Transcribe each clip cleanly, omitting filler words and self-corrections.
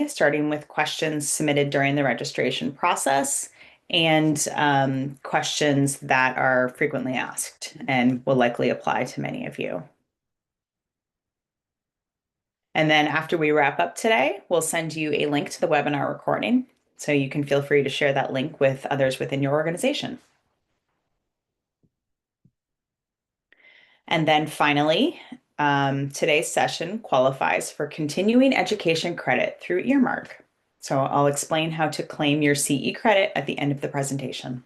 today, starting with questions submitted during the registration process and questions that are frequently asked and will likely apply to many of you. And then after we wrap up today, we'll send you a link to the webinar recording, so you can feel free to share that link with others within your organization. And then finally, today's session qualifies for continuing education credit through Earmark. So I'll explain how to claim your CE credit at the end of the presentation.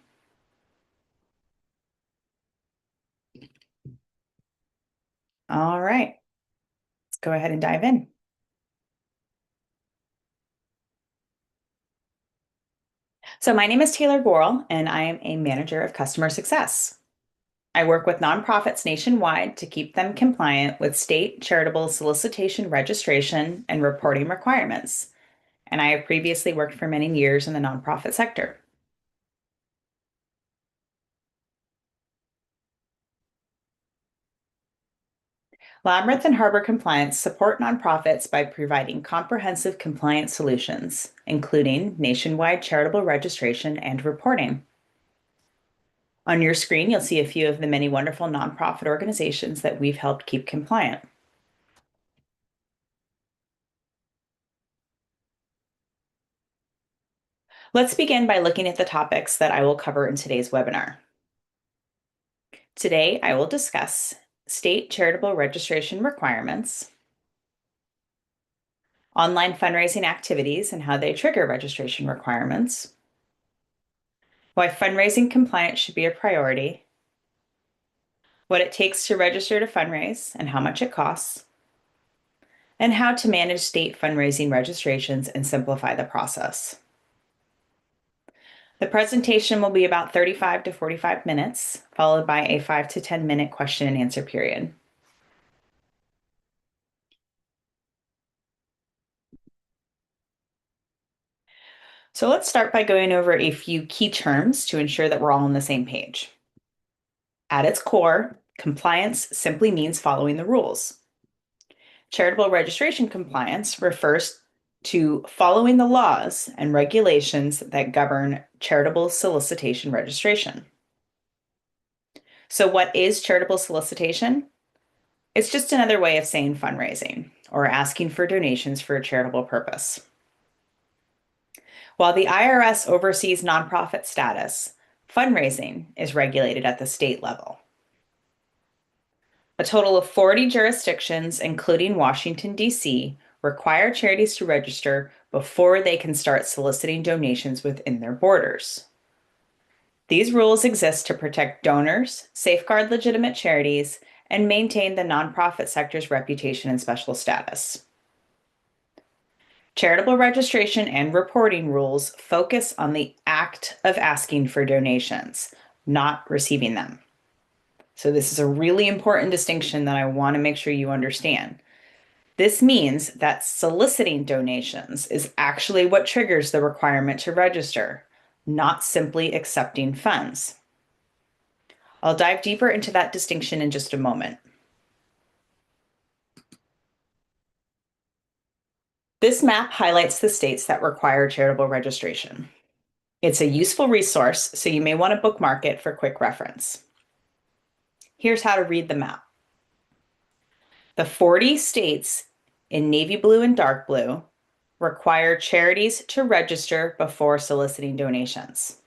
All right, let's go ahead and dive in. So my name is Taylor Borrell, and I am a manager of customer success. I work with nonprofits nationwide to keep them compliant with state charitable solicitation registration and reporting requirements. And I have previously worked for many years in the nonprofit sector. Labyrinth and Harbor Compliance support nonprofits by providing comprehensive compliance solutions, including nationwide charitable registration and reporting. On your screen, you'll see a few of the many wonderful nonprofit organizations that we've helped keep compliant. Let's begin by looking at the topics that I will cover in today's webinar. Today, I will discuss state charitable registration requirements, online fundraising activities and how they trigger registration requirements, why fundraising compliance should be a priority, what it takes to register to fundraise and how much it costs, and how to manage state fundraising registrations and simplify the process. The presentation will be about 35 to 45 minutes, followed by a 5 to 10 minute question and answer period. So let's start by going over a few key terms to ensure that we're all on the same page. At its core, compliance simply means following the rules. Charitable registration compliance refers to following the laws and regulations that govern charitable solicitation registration. So what is charitable solicitation? It's just another way of saying fundraising or asking for donations for a charitable purpose. While the IRS oversees nonprofit status, fundraising is regulated at the state level. A total of 40 jurisdictions, including Washington, D.C., require charities to register before they can start soliciting donations within their borders. These rules exist to protect donors, safeguard legitimate charities, and maintain the nonprofit sector's reputation and special status. Charitable registration and reporting rules focus on the act of asking for donations, not receiving them. So this is a really important distinction that I want to make sure you understand. This means that soliciting donations is actually what triggers the requirement to register, not simply accepting funds. I'll dive deeper into that distinction in just a moment. This map highlights the states that require charitable registration. It's a useful resource, so you may want to bookmark it for quick reference. Here's how to read the map. The 40 states in navy blue and dark blue require charities to register before soliciting donations.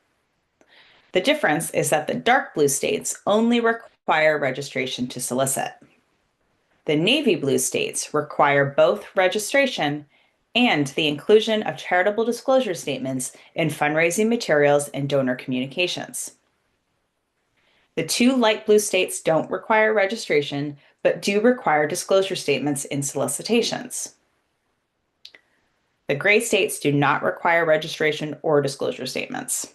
The difference is that the dark blue states only require registration to solicit. The navy blue states require both registration and the inclusion of charitable disclosure statements in fundraising materials and donor communications. The two light blue states don't require registration, but do require disclosure statements in solicitations. The gray states do not require registration or disclosure statements.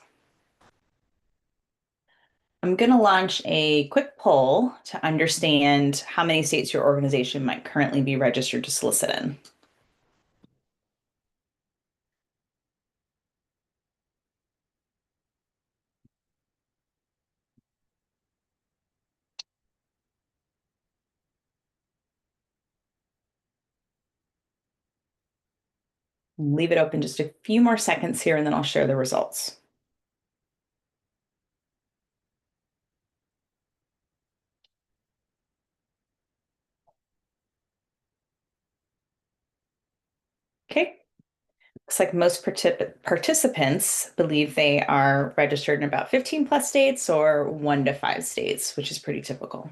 I'm going to launch a quick poll to understand how many states your organization might currently be registered to solicit in. Leave it open just a few more seconds here, and then I'll share the results. Okay, looks like most participants believe they are registered in about 15 plus states or 1 to 5 states, which is pretty typical.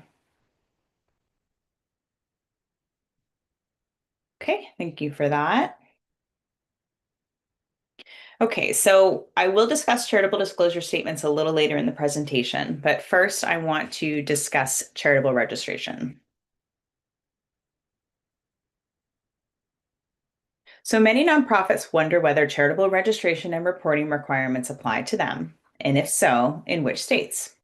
Okay, thank you for that. Okay, so I will discuss charitable disclosure statements a little later in the presentation, but first I want to discuss charitable registration. So many nonprofits wonder whether charitable registration and reporting requirements apply to them, and if so, in which states.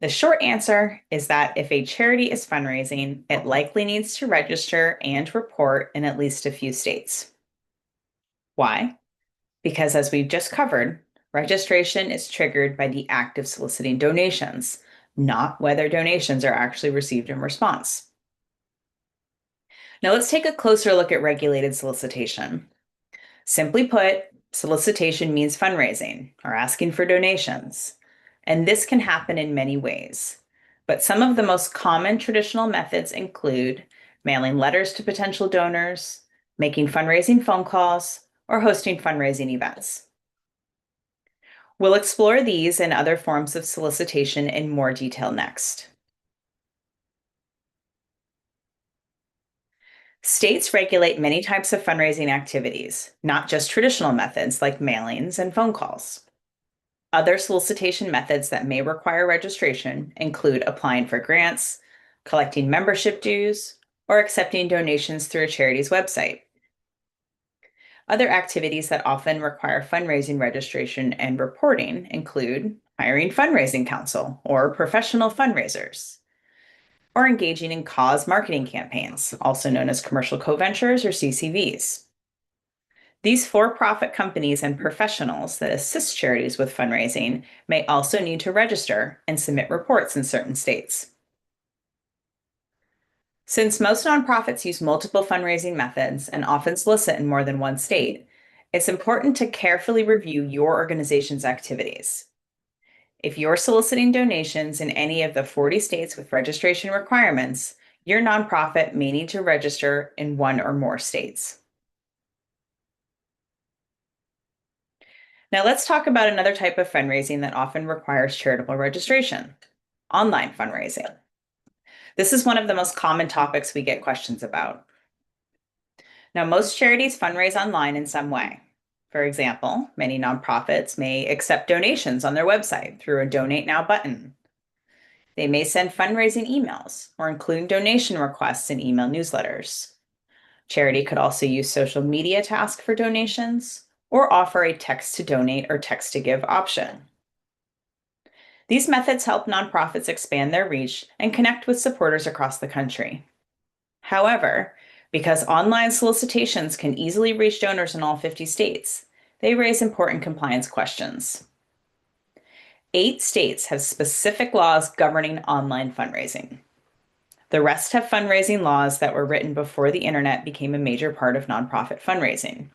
The short answer is that if a charity is fundraising, it likely needs to register and report in at least a few states. Why? Because as we've just covered, registration is triggered by the act of soliciting donations, not whether donations are actually received in response. Now let's take a closer look at regulated solicitation. Simply put, solicitation means fundraising or asking for donations. And this can happen in many ways. But some of the most common traditional methods include mailing letters to potential donors, making fundraising phone calls, or hosting fundraising events. We'll explore these and other forms of solicitation in more detail next. States regulate many types of fundraising activities, not just traditional methods like mailings and phone calls. Other solicitation methods that may require registration include applying for grants, collecting membership dues, or accepting donations through a charity's website. Other activities that often require fundraising registration and reporting include hiring fundraising counsel or professional fundraisers, or engaging in cause marketing campaigns, also known as commercial co-ventures or CCVs. These for-profit companies and professionals that assist charities with fundraising may also need to register and submit reports in certain states. Since most nonprofits use multiple fundraising methods and often solicit in more than one state, it's important to carefully review your organization's activities. If you're soliciting donations in any of the 40 states with registration requirements, your nonprofit may need to register in one or more states. Now let's talk about another type of fundraising that often requires charitable registration: online fundraising. This is one of the most common topics we get questions about. Now, most charities fundraise online in some way. For example, many nonprofits may accept donations on their website through a Donate Now button. They may send fundraising emails or include donation requests in email newsletters. Charity could also use social media to ask for donations or offer a text to donate or text to give option. These methods help nonprofits expand their reach and connect with supporters across the country. However, because online solicitations can easily reach donors in all 50 states, they raise important compliance questions. 8 states have specific laws governing online fundraising. The rest have fundraising laws that were written before the internet became a major part of nonprofit fundraising.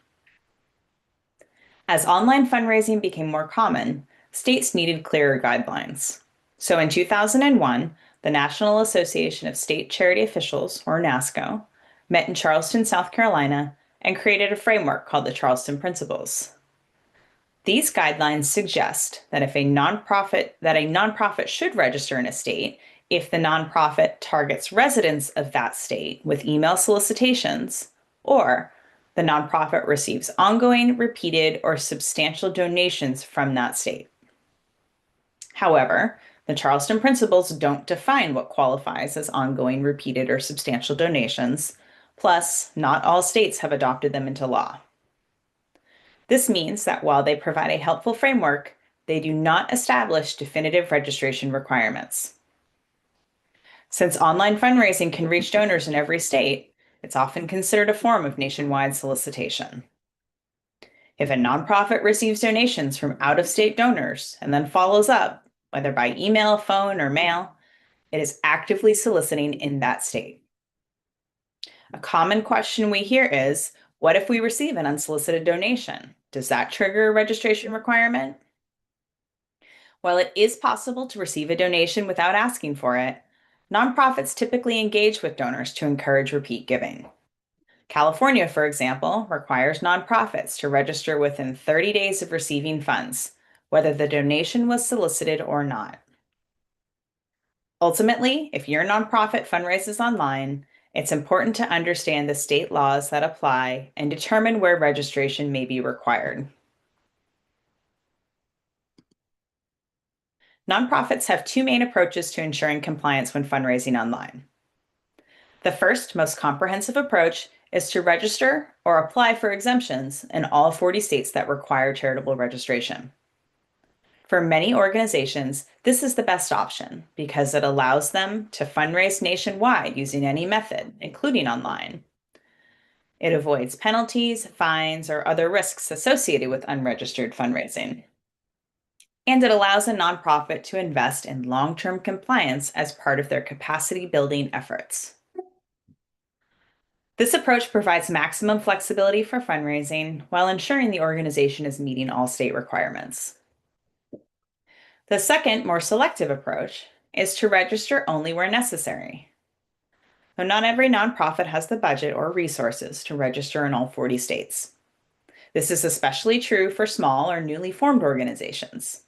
As online fundraising became more common, states needed clearer guidelines. So in 2001, the National Association of State Charity Officials, or NASCO, met in Charleston, South Carolina, and created a framework called the Charleston Principles. These guidelines suggest that a nonprofit should register in a state if the nonprofit targets residents of that state with email solicitations, or the nonprofit receives ongoing, repeated, or substantial donations from that state. However, the Charleston Principles don't define what qualifies as ongoing, repeated, or substantial donations. Plus, not all states have adopted them into law. This means that while they provide a helpful framework, they do not establish definitive registration requirements. Since online fundraising can reach donors in every state, it's often considered a form of nationwide solicitation. If a nonprofit receives donations from out-of-state donors and then follows up, whether by email, phone, or mail, it is actively soliciting in that state. A common question we hear is, What if we receive an unsolicited donation? Does that trigger a registration requirement? While it is possible to receive a donation without asking for it, nonprofits typically engage with donors to encourage repeat giving. California, for example, requires nonprofits to register within 30 days of receiving funds, whether the donation was solicited or not. Ultimately, if your nonprofit fundraises online, it's important to understand the state laws that apply and determine where registration may be required. Nonprofits have two main approaches to ensuring compliance when fundraising online. The first, most comprehensive approach is to register or apply for exemptions in all 40 states that require charitable registration. For many organizations, this is the best option because it allows them to fundraise nationwide using any method, including online. It avoids penalties, fines, or other risks associated with unregistered fundraising. And it allows a nonprofit to invest in long-term compliance as part of their capacity building efforts. This approach provides maximum flexibility for fundraising while ensuring the organization is meeting all state requirements. The second, more selective approach is to register only where necessary. Though not every nonprofit has the budget or resources to register in all 40 states. This is especially true for small or newly formed organizations.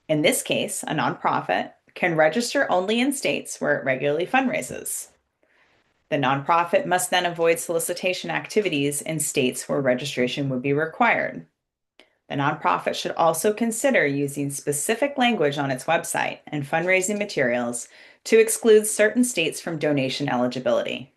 In this case, a nonprofit can register only in states where it regularly fundraises. The nonprofit must then avoid solicitation activities in states where registration would be required. The nonprofit should also consider using specific language on its website and fundraising materials to exclude certain states from donation eligibility.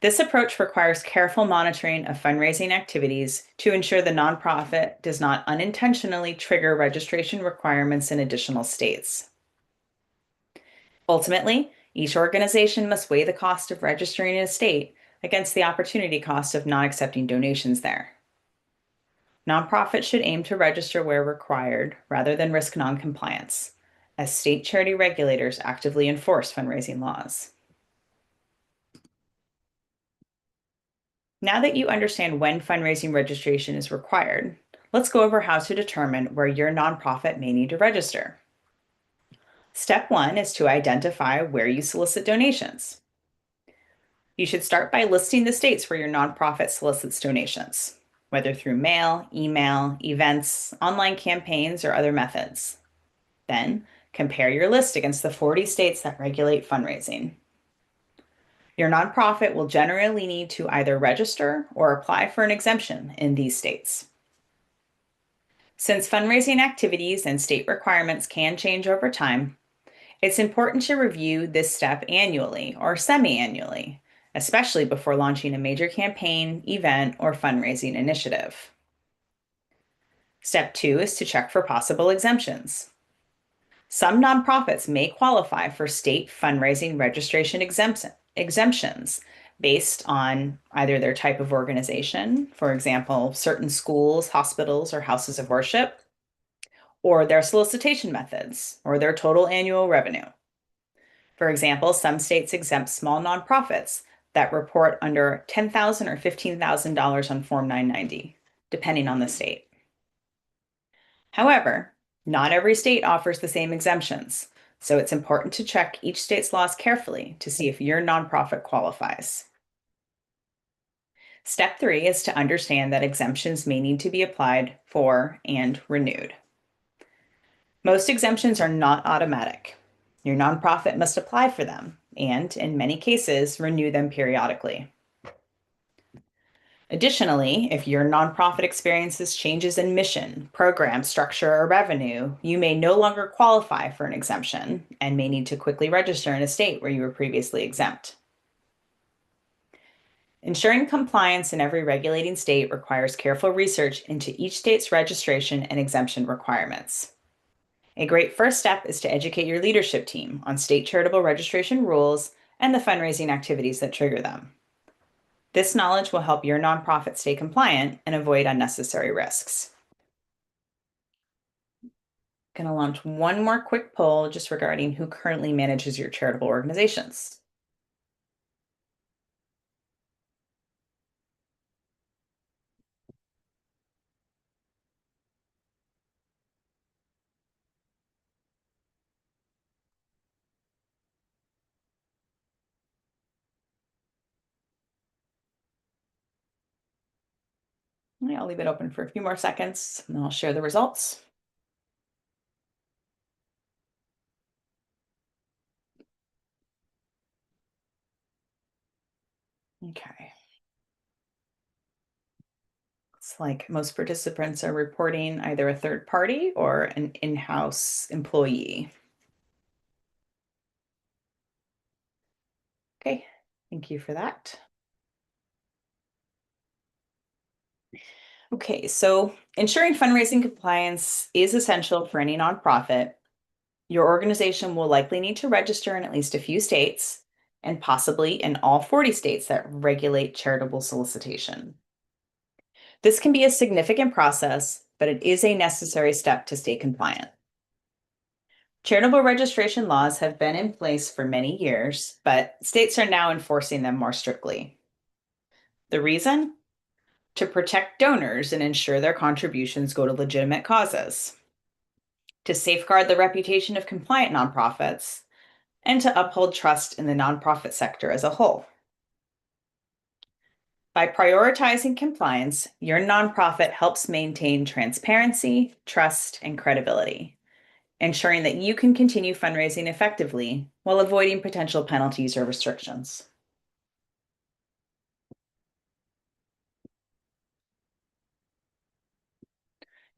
This approach requires careful monitoring of fundraising activities to ensure the nonprofit does not unintentionally trigger registration requirements in additional states. Ultimately, each organization must weigh the cost of registering in a state against the opportunity cost of not accepting donations there. Nonprofits should aim to register where required rather than risk noncompliance, as state charity regulators actively enforce fundraising laws. Now that you understand when fundraising registration is required, let's go over how to determine where your nonprofit may need to register. Step 1 is to identify where you solicit donations. You should start by listing the states where your nonprofit solicits donations, whether through mail, email, events, online campaigns, or other methods. Then, compare your list against the 40 states that regulate fundraising. Your nonprofit will generally need to either register or apply for an exemption in these states. Since fundraising activities and state requirements can change over time, it's important to review this step annually or semi-annually, especially before launching a major campaign, event, or fundraising initiative. Step 2 is to check for possible exemptions. Some nonprofits may qualify for state fundraising registration exemptions based on either their type of organization, for example, certain schools, hospitals, or houses of worship, or their solicitation methods, or their total annual revenue. For example, some states exempt small nonprofits that report under $10,000 or $15,000 on Form 990, depending on the state. However, not every state offers the same exemptions, so it's important to check each state's laws carefully to see if your nonprofit qualifies. Step 3 is to understand that exemptions may need to be applied for and renewed. Most exemptions are not automatic. Your nonprofit must apply for them and, in many cases, renew them periodically. Additionally, if your nonprofit experiences changes in mission, program structure, or revenue, you may no longer qualify for an exemption and may need to quickly register in a state where you were previously exempt. Ensuring compliance in every regulating state requires careful research into each state's registration and exemption requirements. A great first step is to educate your leadership team on state charitable registration rules and the fundraising activities that trigger them. This knowledge will help your nonprofit stay compliant and avoid unnecessary risks. I'm going to launch one more quick poll just regarding who currently manages your charitable organizations. I'll leave it open for a few more seconds and then I'll share the results. Okay. It's like most participants are reporting either a third party or an in-house employee. Okay, thank you for that. Okay, so ensuring fundraising compliance is essential for any nonprofit. Your organization will likely need to register in at least a few states and possibly in all 40 states that regulate charitable solicitation. This can be a significant process, but it is a necessary step to stay compliant. Charitable registration laws have been in place for many years, but states are now enforcing them more strictly. The reason? To protect donors and ensure their contributions go to legitimate causes, to safeguard the reputation of compliant nonprofits, and to uphold trust in the nonprofit sector as a whole. By prioritizing compliance, your nonprofit helps maintain transparency, trust, and credibility, ensuring that you can continue fundraising effectively while avoiding potential penalties or restrictions.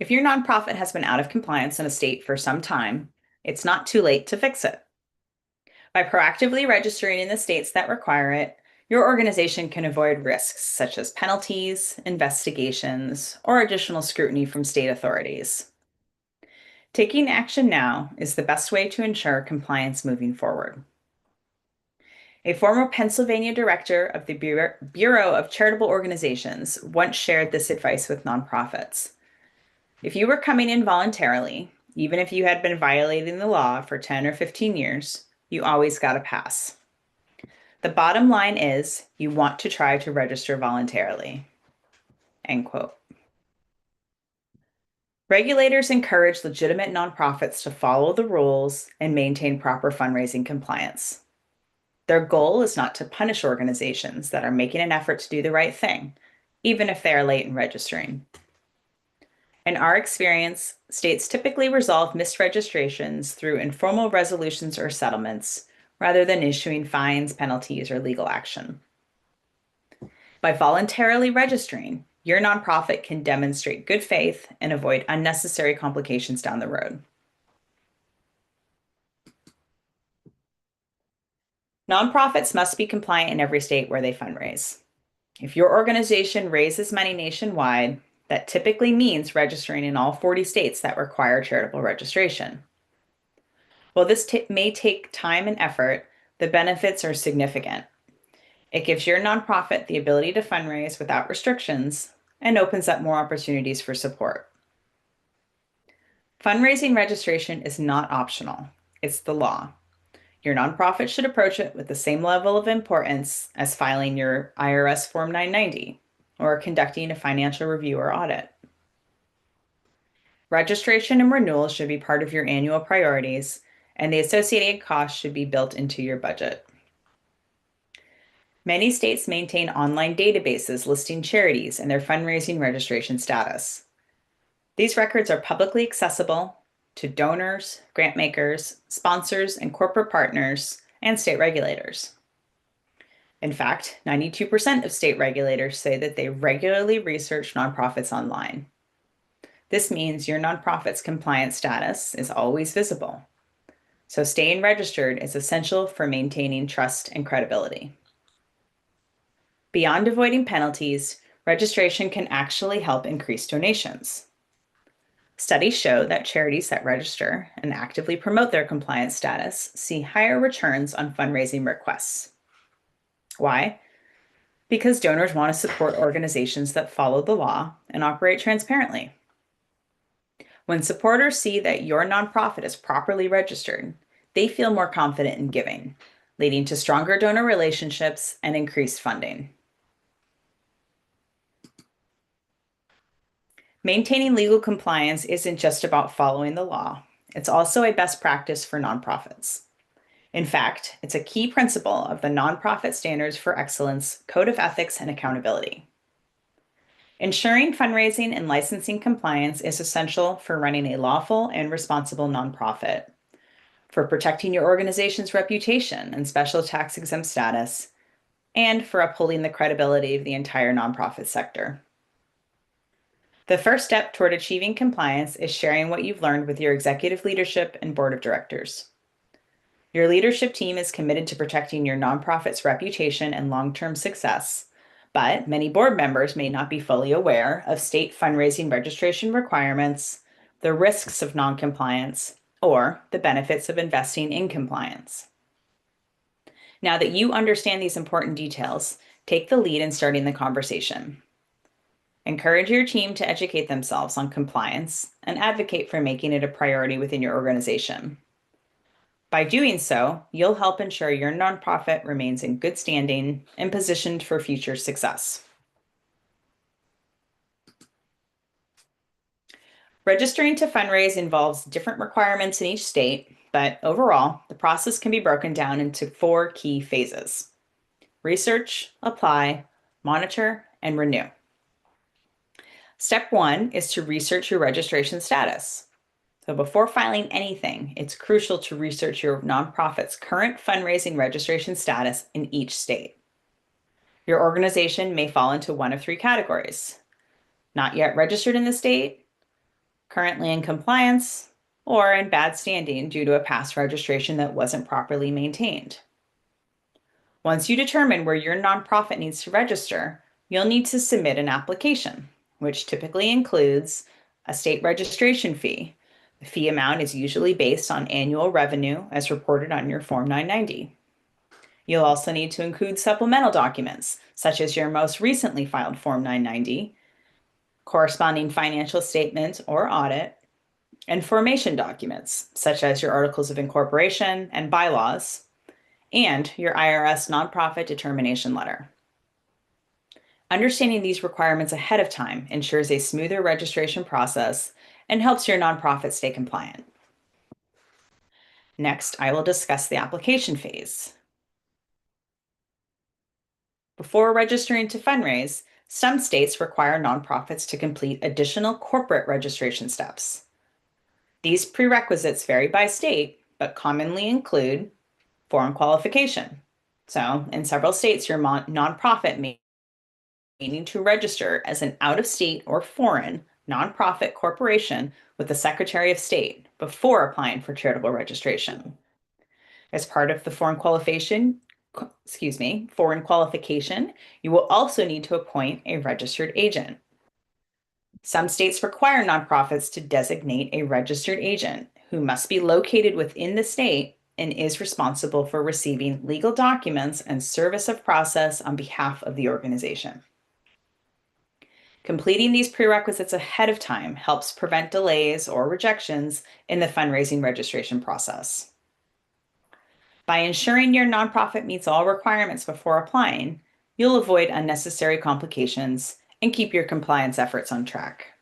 If your nonprofit has been out of compliance in a state for some time, it's not too late to fix it. By proactively registering in the states that require it, your organization can avoid risks such as penalties, investigations, or additional scrutiny from state authorities. Taking action now is the best way to ensure compliance moving forward. A former Pennsylvania director of the Bureau of Charitable Organizations once shared this advice with nonprofits. If you were coming in voluntarily, even if you had been violating the law for 10 or 15 years, you always got a pass. The bottom line is you want to try to register voluntarily. End quote. Regulators encourage legitimate nonprofits to follow the rules and maintain proper fundraising compliance. Their goal is not to punish organizations that are making an effort to do the right thing, even if they are late in registering. In our experience, states typically resolve missed registrations through informal resolutions or settlements rather than issuing fines, penalties, or legal action. By voluntarily registering, your nonprofit can demonstrate good faith and avoid unnecessary complications down the road. Nonprofits must be compliant in every state where they fundraise. If your organization raises money nationwide, that typically means registering in all 40 states that require charitable registration. While this may take time and effort, the benefits are significant. It gives your nonprofit the ability to fundraise without restrictions and opens up more opportunities for support. Fundraising registration is not optional, it's the law. Your nonprofit should approach it with the same level of importance as filing your IRS Form 990 or conducting a financial review or audit. Registration and renewal should be part of your annual priorities, and the associated costs should be built into your budget. Many states maintain online databases listing charities and their fundraising registration status. These records are publicly accessible to donors, grant makers, sponsors, and corporate partners, and state regulators. In fact, 92% of state regulators say that they regularly research nonprofits online. This means your nonprofit's compliance status is always visible. So staying registered is essential for maintaining trust and credibility. Beyond avoiding penalties, registration can actually help increase donations. Studies show that charities that register and actively promote their compliance status see higher returns on fundraising requests. Why? Because donors want to support organizations that follow the law and operate transparently. When supporters see that your nonprofit is properly registered, they feel more confident in giving, leading to stronger donor relationships and increased funding. Maintaining legal compliance isn't just about following the law, it's also a best practice for nonprofits. In fact, it's a key principle of the Nonprofit Standards for Excellence Code of Ethics and Accountability. Ensuring fundraising and licensing compliance is essential for running a lawful and responsible nonprofit, for protecting your organization's reputation and special tax exempt status, and for upholding the credibility of the entire nonprofit sector. The first step toward achieving compliance is sharing what you've learned with your executive leadership and board of directors. Your leadership team is committed to protecting your nonprofit's reputation and long-term success, but many board members may not be fully aware of state fundraising registration requirements, the risks of noncompliance, or the benefits of investing in compliance. Now that you understand these important details, take the lead in starting the conversation. Encourage your team to educate themselves on compliance and advocate for making it a priority within your organization. By doing so, you'll help ensure your nonprofit remains in good standing and positioned for future success. Registering to fundraise involves different requirements in each state, but overall, the process can be broken down into 4 key phases: research, apply, monitor, and renew. Step 1 is to research your registration status. So before filing anything, it's crucial to research your nonprofit's current fundraising registration status in each state. Your organization may fall into one of 3 categories: not yet registered in the state, currently in compliance, or in bad standing due to a past registration that wasn't properly maintained. Once you determine where your nonprofit needs to register, you'll need to submit an application, which typically includes a state registration fee. The fee amount is usually based on annual revenue as reported on your Form 990. You'll also need to include supplemental documents, such as your most recently filed Form 990, corresponding financial statement or audit, and formation documents, such as your articles of incorporation and bylaws, and your IRS nonprofit determination letter. Understanding these requirements ahead of time ensures a smoother registration process and helps your nonprofit stay compliant. Next, I will discuss the application phase. Before registering to fundraise, some states require nonprofits to complete additional corporate registration steps. These prerequisites vary by state, but commonly include foreign qualification. So, in several states, your nonprofit may need to register as an out-of-state or foreign nonprofit corporation with the Secretary of State before applying for charitable registration. As part of the foreign qualification, you will also need to appoint a registered agent. Some states require nonprofits to designate a registered agent who must be located within the state and is responsible for receiving legal documents and service of process on behalf of the organization. Completing these prerequisites ahead of time helps prevent delays or rejections in the fundraising registration process. By ensuring your nonprofit meets all requirements before applying, you'll avoid unnecessary complications and keep your compliance efforts on track.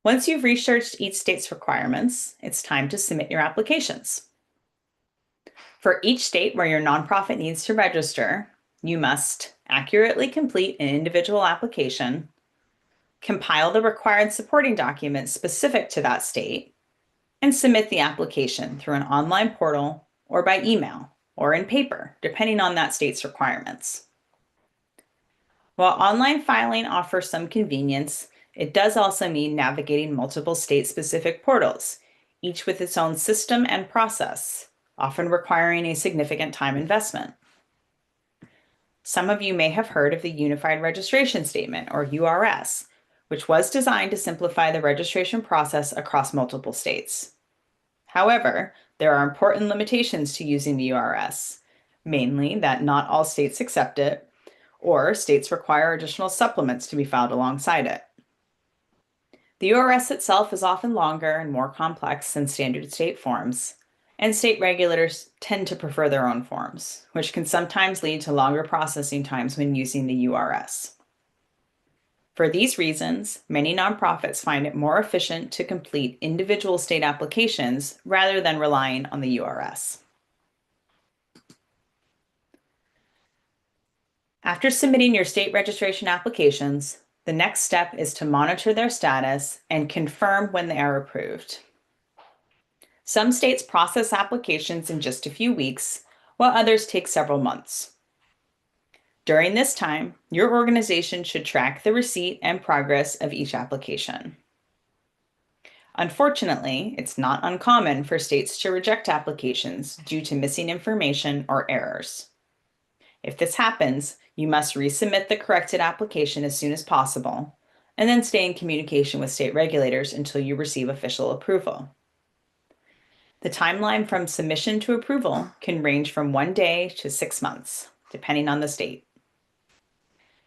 Once you've researched each state's requirements, it's time to submit your applications. For each state where your nonprofit needs to register, you must accurately complete an individual application, compile the required supporting documents specific to that state, and submit the application through an online portal or by email or in paper, depending on that state's requirements. While online filing offers some convenience, it does also mean navigating multiple state-specific portals, each with its own system and process, often requiring a significant time investment. Some of you may have heard of the Unified Registration Statement, or URS, which was designed to simplify the registration process across multiple states. However, there are important limitations to using the URS, mainly that not all states accept it, or states require additional supplements to be filed alongside it. The URS itself is often longer and more complex than standard state forms, and state regulators tend to prefer their own forms, which can sometimes lead to longer processing times when using the URS. For these reasons, many nonprofits find it more efficient to complete individual state applications rather than relying on the URS. After submitting your state registration applications, the next step is to monitor their status and confirm when they are approved. Some states process applications in just a few weeks, while others take several months. During this time, your organization should track the receipt and progress of each application. Unfortunately, it's not uncommon for states to reject applications due to missing information or errors. If this happens, you must resubmit the corrected application as soon as possible, and then stay in communication with state regulators until you receive official approval. The timeline from submission to approval can range from 1 day to 6 months, depending on the state.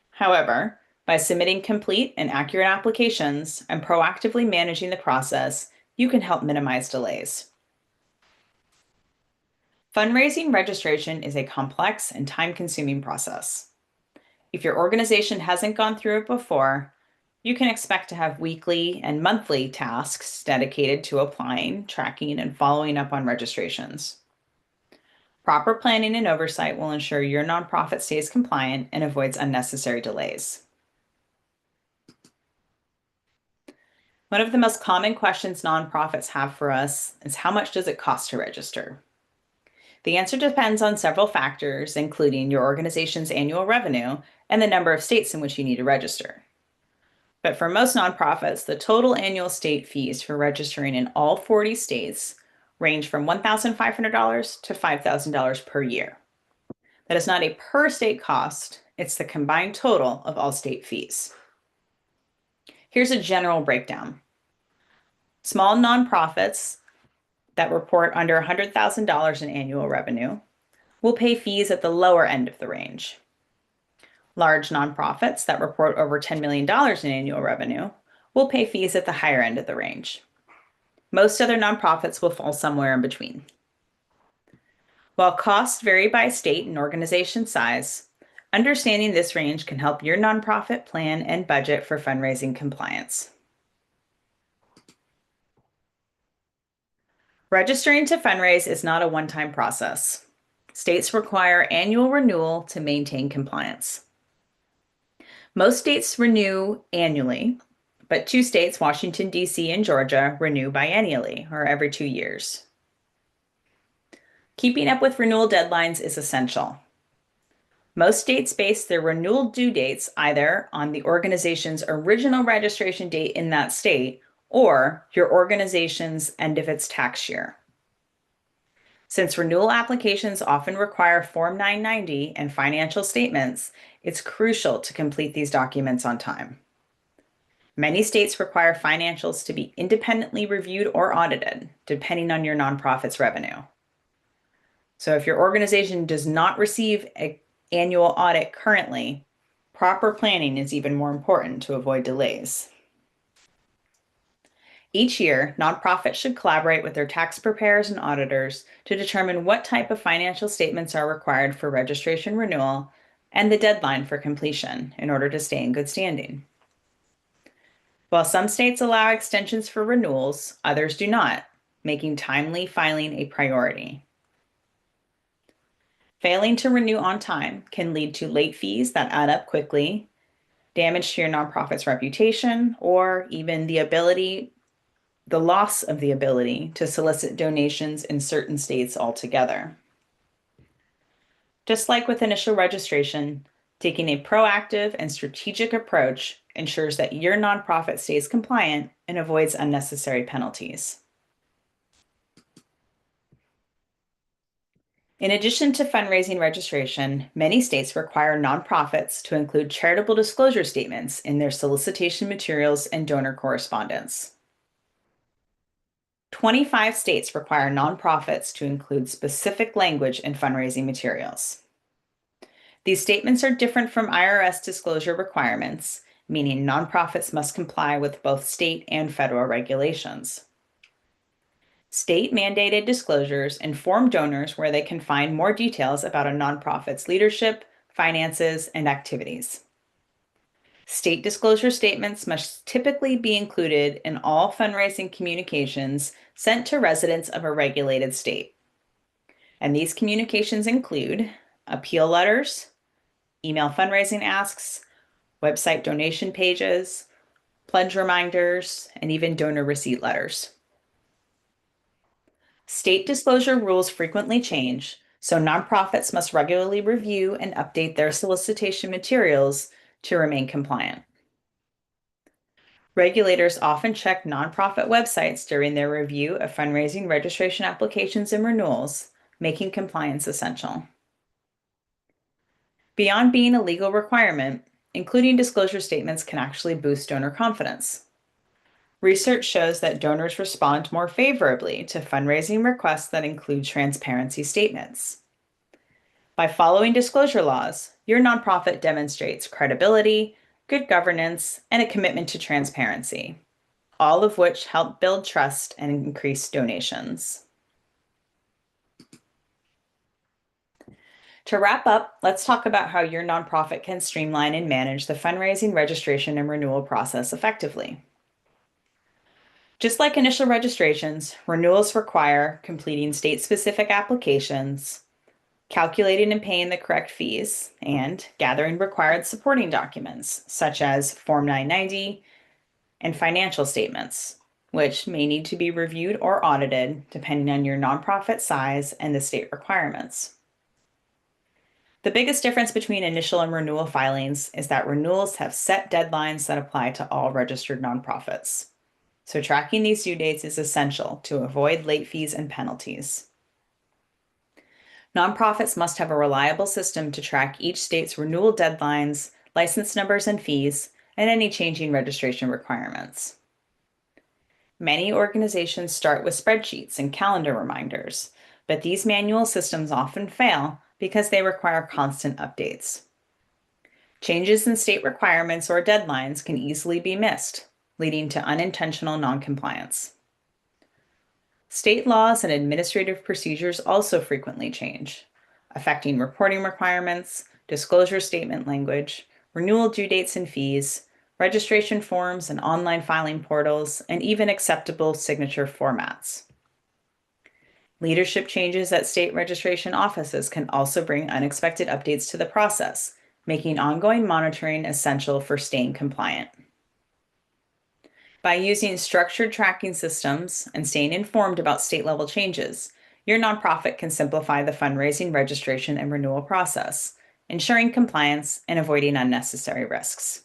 However, by submitting complete and accurate applications and proactively managing the process, you can help minimize delays. Fundraising registration is a complex and time-consuming process. If your organization hasn't gone through it before, you can expect to have weekly and monthly tasks dedicated to applying, tracking, and following up on registrations. Proper planning and oversight will ensure your nonprofit stays compliant and avoids unnecessary delays. One of the most common questions nonprofits have for us is, how much does it cost to register? The answer depends on several factors, including your organization's annual revenue and the number of states in which you need to register. But for most nonprofits, the total annual state fees for registering in all 40 states range from $1,500 to $5,000 per year. That is not a per state cost, it's the combined total of all state fees. Here's a general breakdown. Small nonprofits that report under $100,000 in annual revenue will pay fees at the lower end of the range. Large nonprofits that report over $10 million in annual revenue will pay fees at the higher end of the range. Most other nonprofits will fall somewhere in between. While costs vary by state and organization size, understanding this range can help your nonprofit plan and budget for fundraising compliance. Registering to fundraise is not a one-time process. States require annual renewal to maintain compliance. Most states renew annually, but 2 states, Washington, D.C. and Georgia, renew biennially, or every 2 years. Keeping up with renewal deadlines is essential. Most states base their renewal due dates either on the organization's original registration date in that state or your organization's end of its tax year. Since renewal applications often require Form 990 and financial statements, it's crucial to complete these documents on time. Many states require financials to be independently reviewed or audited, depending on your nonprofit's revenue. So if your organization does not receive an annual audit currently, proper planning is even more important to avoid delays. Each year, nonprofits should collaborate with their tax preparers and auditors to determine what type of financial statements are required for registration renewal and the deadline for completion in order to stay in good standing. While some states allow extensions for renewals, others do not, making timely filing a priority. Failing to renew on time can lead to late fees that add up quickly, damage to your nonprofit's reputation, or even the loss of the ability to solicit donations in certain states altogether. Just like with initial registration, taking a proactive and strategic approach ensures that your nonprofit stays compliant and avoids unnecessary penalties. In addition to fundraising registration, many states require nonprofits to include charitable disclosure statements in their solicitation materials and donor correspondence. 25 states require nonprofits to include specific language in fundraising materials. These statements are different from IRS disclosure requirements, meaning nonprofits must comply with both state and federal regulations. State-mandated disclosures inform donors where they can find more details about a nonprofit's leadership, finances, and activities. State disclosure statements must typically be included in all fundraising communications sent to residents of a regulated state. And these communications include appeal letters, email fundraising asks, website donation pages, pledge reminders, and even donor receipt letters. State disclosure rules frequently change, so nonprofits must regularly review and update their solicitation materials to remain compliant. Regulators often check nonprofit websites during their review of fundraising registration applications and renewals, making compliance essential. Beyond being a legal requirement, including disclosure statements can actually boost donor confidence. Research shows that donors respond more favorably to fundraising requests that include transparency statements. By following disclosure laws, your nonprofit demonstrates credibility, good governance, and a commitment to transparency, all of which help build trust and increase donations. To wrap up, let's talk about how your nonprofit can streamline and manage the fundraising, registration, and renewal process effectively. Just like initial registrations, renewals require completing state-specific applications, calculating and paying the correct fees, and gathering required supporting documents, such as Form 990 and financial statements, which may need to be reviewed or audited depending on your nonprofit size and the state requirements. The biggest difference between initial and renewal filings is that renewals have set deadlines that apply to all registered nonprofits. So tracking these due dates is essential to avoid late fees and penalties. Nonprofits must have a reliable system to track each state's renewal deadlines, license numbers and fees, and any changing registration requirements. Many organizations start with spreadsheets and calendar reminders, but these manual systems often fail because they require constant updates. Changes in state requirements or deadlines can easily be missed, leading to unintentional noncompliance. State laws and administrative procedures also frequently change, affecting reporting requirements, disclosure statement language, renewal due dates and fees, registration forms and online filing portals, and even acceptable signature formats. Leadership changes at state registration offices can also bring unexpected updates to the process, making ongoing monitoring essential for staying compliant. By using structured tracking systems and staying informed about state-level changes, your nonprofit can simplify the fundraising, registration, and renewal process, ensuring compliance and avoiding unnecessary risks.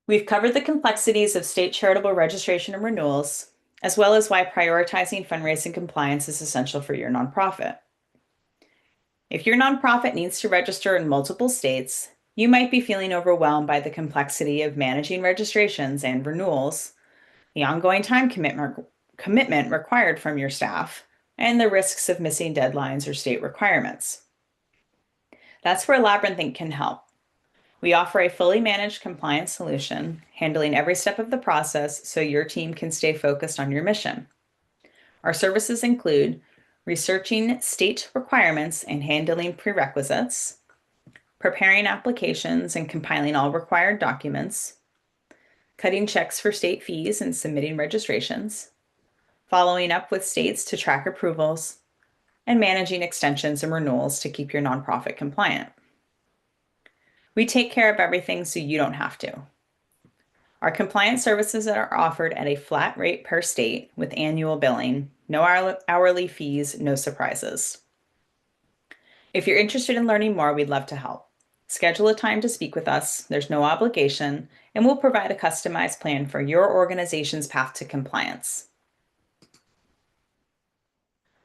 We've covered the complexities of state charitable registration and renewals, as well as why prioritizing fundraising compliance is essential for your nonprofit. If your nonprofit needs to register in multiple states, you might be feeling overwhelmed by the complexity of managing registrations and renewals, the ongoing time commitment required from your staff, and the risks of missing deadlines or state requirements. That's where Labyrinth can help. We offer a fully managed compliance solution, handling every step of the process so your team can stay focused on your mission. Our services include researching state requirements and handling prerequisites, preparing applications and compiling all required documents, cutting checks for state fees and submitting registrations, following up with states to track approvals, and managing extensions and renewals to keep your nonprofit compliant. We take care of everything so you don't have to. Our compliance services are offered at a flat rate per state with annual billing, no hourly fees, no surprises. If you're interested in learning more, we'd love to help. Schedule a time to speak with us. There's no obligation, and we'll provide a customized plan for your organization's path to compliance.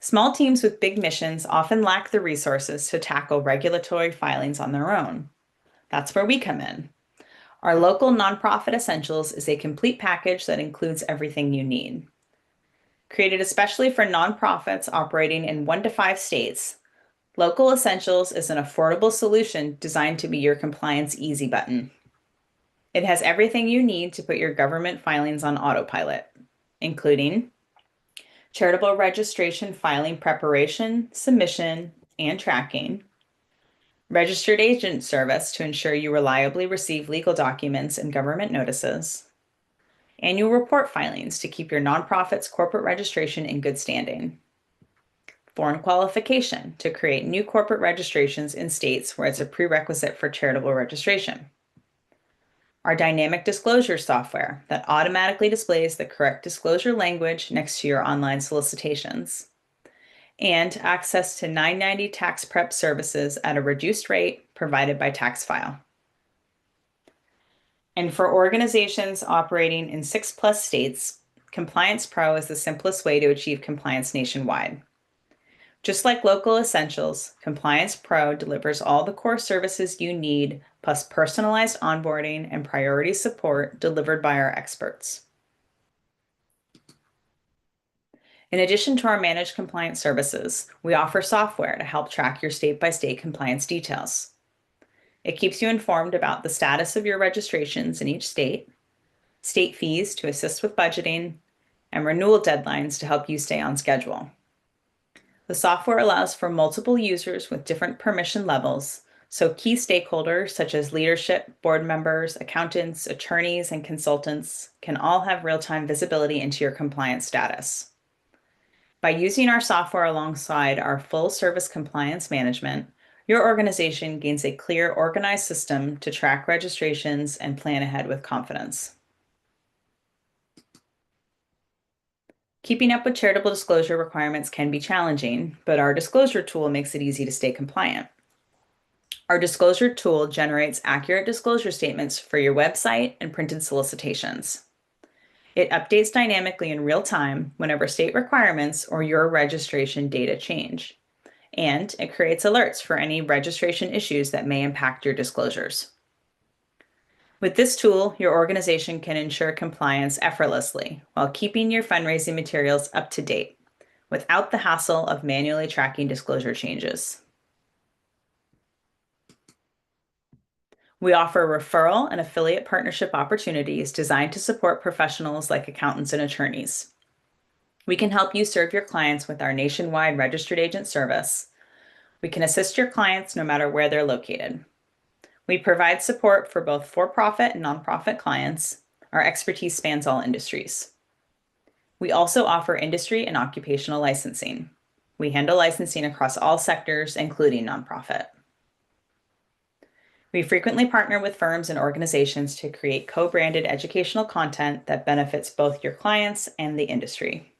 Small teams with big missions often lack the resources to tackle regulatory filings on their own. That's where we come in. Our local nonprofit essentials is a complete package that includes everything you need. Created especially for nonprofits operating in 1 to 5 states, Local Essentials is an affordable solution designed to be your compliance easy button. It has everything you need to put your government filings on autopilot, including charitable registration filing preparation, submission, and tracking, registered agent service to ensure you reliably receive legal documents and government notices, annual report filings to keep your nonprofit's corporate registration in good standing, Foreign qualification to create new corporate registrations in states where it's a prerequisite for charitable registration. Our dynamic disclosure software that automatically displays the correct disclosure language next to your online solicitations. And access to 990 tax prep services at a reduced rate provided by TaxFile. And for organizations operating in 6+ states, Compliance Pro is the simplest way to achieve compliance nationwide. Just like Local Essentials, Compliance Pro delivers all the core services you need, plus personalized onboarding and priority support delivered by our experts. In addition to our managed compliance services, we offer software to help track your state-by-state compliance details. It keeps you informed about the status of your registrations in each state, state fees to assist with budgeting, and renewal deadlines to help you stay on schedule. The software allows for multiple users with different permission levels, so key stakeholders such as leadership, board members, accountants, attorneys, and consultants can all have real-time visibility into your compliance status. By using our software alongside our full-service compliance management, your organization gains a clear, organized system to track registrations and plan ahead with confidence. Keeping up with charitable disclosure requirements can be challenging, but our disclosure tool makes it easy to stay compliant. Our disclosure tool generates accurate disclosure statements for your website and printed solicitations. It updates dynamically in real time whenever state requirements or your registration data change. And it creates alerts for any registration issues that may impact your disclosures. With this tool, your organization can ensure compliance effortlessly while keeping your fundraising materials up to date without the hassle of manually tracking disclosure changes. We offer referral and affiliate partnership opportunities designed to support professionals like accountants and attorneys. We can help you serve your clients with our nationwide registered agent service. We can assist your clients no matter where they're located. We provide support for both for-profit and nonprofit clients. Our expertise spans all industries. We also offer industry and occupational licensing. We handle licensing across all sectors, including nonprofit. We frequently partner with firms and organizations to create co-branded educational content that benefits both your clients and the industry.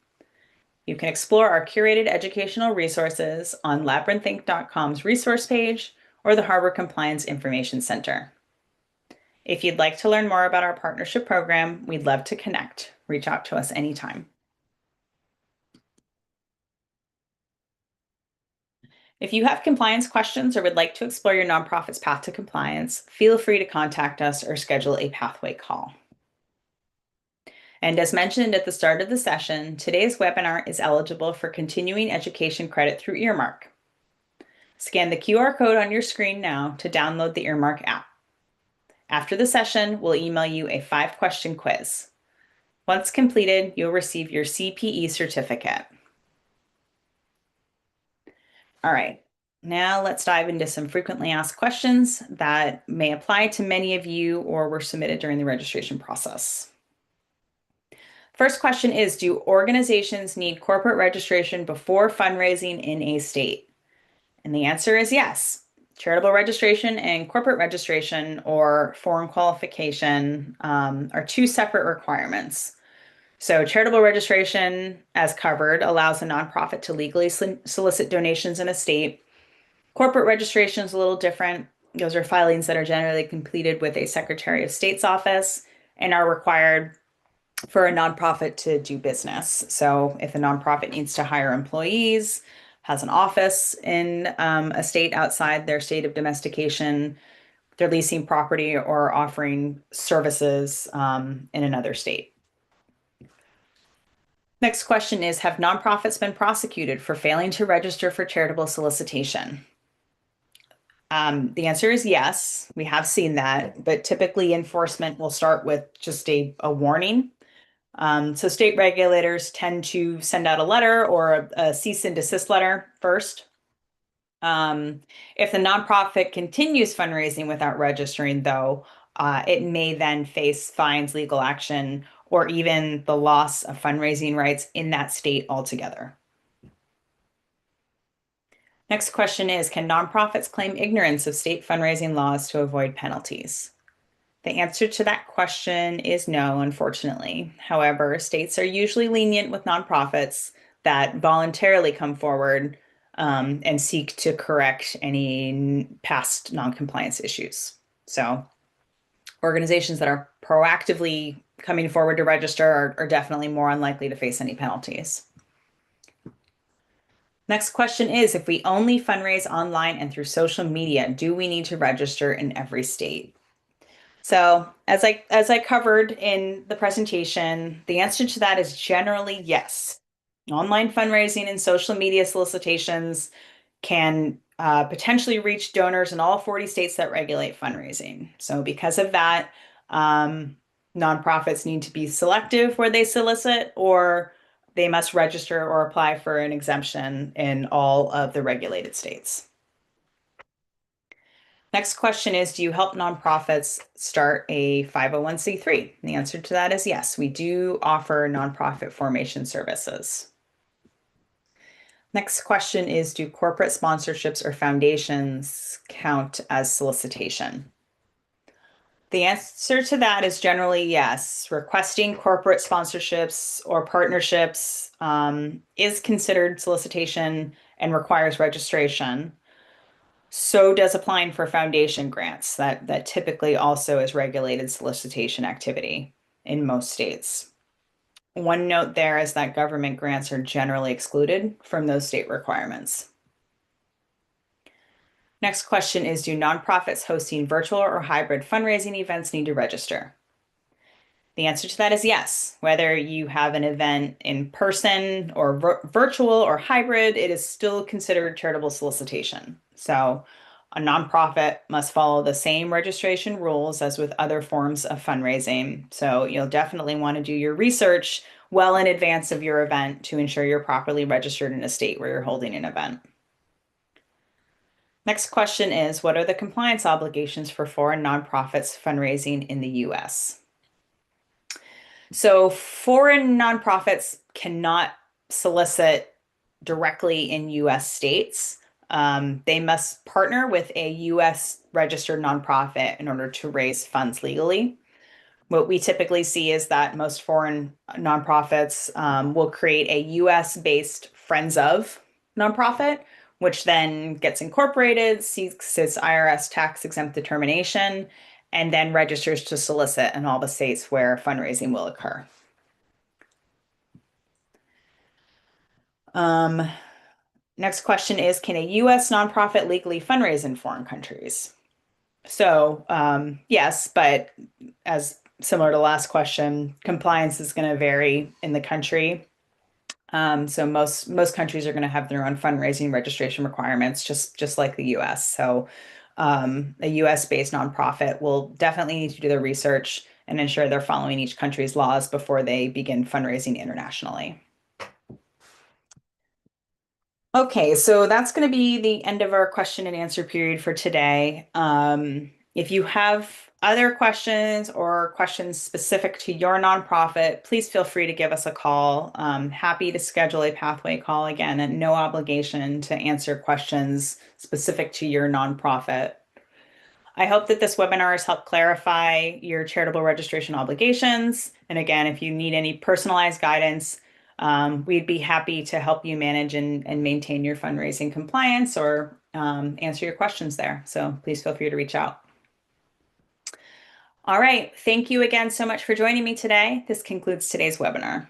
You can explore our curated educational resources on labyrinthinc.com's resource page or the Harbor Compliance Information Center. If you'd like to learn more about our partnership program, we'd love to connect. Reach out to us anytime. If you have compliance questions or would like to explore your nonprofit's path to compliance, feel free to contact us or schedule a pathway call. And as mentioned at the start of the session, today's webinar is eligible for continuing education credit through Earmark. Scan the QR code on your screen now to download the Earmark app. After the session, we'll email you a 5-question quiz. Once completed, you'll receive your CPE certificate. All right, now let's dive into some frequently asked questions that may apply to many of you or were submitted during the registration process. First question is, do organizations need corporate registration before fundraising in a state? And the answer is yes. Charitable registration and corporate registration or foreign qualification are 2 separate requirements. So charitable registration, as covered, allows a nonprofit to legally solicit donations in a state. Corporate registration is a little different. Those are filings that are generally completed with a Secretary of State's office and are required for a nonprofit to do business. So if a nonprofit needs to hire employees, has an office in a state outside their state of domestication, they're leasing property or offering services in another state. Next question is, have nonprofits been prosecuted for failing to register for charitable solicitation? The answer is yes, we have seen that, but typically enforcement will start with just a warning. So state regulators tend to send out a letter or a cease and desist letter first. If the nonprofit continues fundraising without registering, though, it may then face fines, legal action, or even the loss of fundraising rights in that state altogether. Next question is, can nonprofits claim ignorance of state fundraising laws to avoid penalties? The answer to that question is no, unfortunately. However, states are usually lenient with nonprofits that voluntarily come forward and seek to correct any past noncompliance issues. So, organizations that are proactively coming forward to register are definitely more unlikely to face any penalties. Next question is, if we only fundraise online and through social media, do we need to register in every state? So, as I covered in the presentation, the answer to that is generally yes. Online fundraising and social media solicitations can potentially reach donors in all 40 states that regulate fundraising. So, because of that, nonprofits need to be selective where they solicit, or they must register or apply for an exemption in all of the regulated states. Next question is, do you help nonprofits start a 501c3? The answer to that is yes. We do offer nonprofit formation services. Next question is, do corporate sponsorships or foundations count as solicitation? The answer to that is generally yes. Requesting corporate sponsorships or partnerships is considered solicitation and requires registration. So does applying for foundation grants. That typically also is regulated solicitation activity in most states. One note there is that government grants are generally excluded from those state requirements. Next question is, do nonprofits hosting virtual or hybrid fundraising events need to register? The answer to that is yes. Whether you have an event in person or virtual or hybrid, it is still considered charitable solicitation. So a nonprofit must follow the same registration rules as with other forms of fundraising. So you'll definitely want to do your research well in advance of your event to ensure you're properly registered in a state where you're holding an event. Next question is, what are the compliance obligations for foreign nonprofits fundraising in the US? So foreign nonprofits cannot solicit directly in US states. They must partner with a US registered nonprofit in order to raise funds legally. What we typically see is that most foreign nonprofits will create a US based Friends of nonprofit, which then gets incorporated, seeks its IRS tax exempt determination, and then registers to solicit in all the states where fundraising will occur. Next question is, can a US nonprofit legally fundraise in foreign countries? So yes, but as similar to the last question, compliance is going to vary in the country. So most countries are going to have their own fundraising registration requirements, just like the US. So a US-based nonprofit will definitely need to do their research and ensure they're following each country's laws before they begin fundraising internationally. Okay, so that's going to be the end of our question and answer period for today. If you have other questions or questions specific to your nonprofit, please feel free to give us a call. Happy to schedule a pathway call again, and no obligation to answer questions specific to your nonprofit. I hope that this webinar has helped clarify your charitable registration obligations. And again, if you need any personalized guidance, we'd be happy to help you manage and maintain your fundraising compliance or answer your questions there. So please feel free to reach out. All right. Thank you again so much for joining me today. This concludes today's webinar.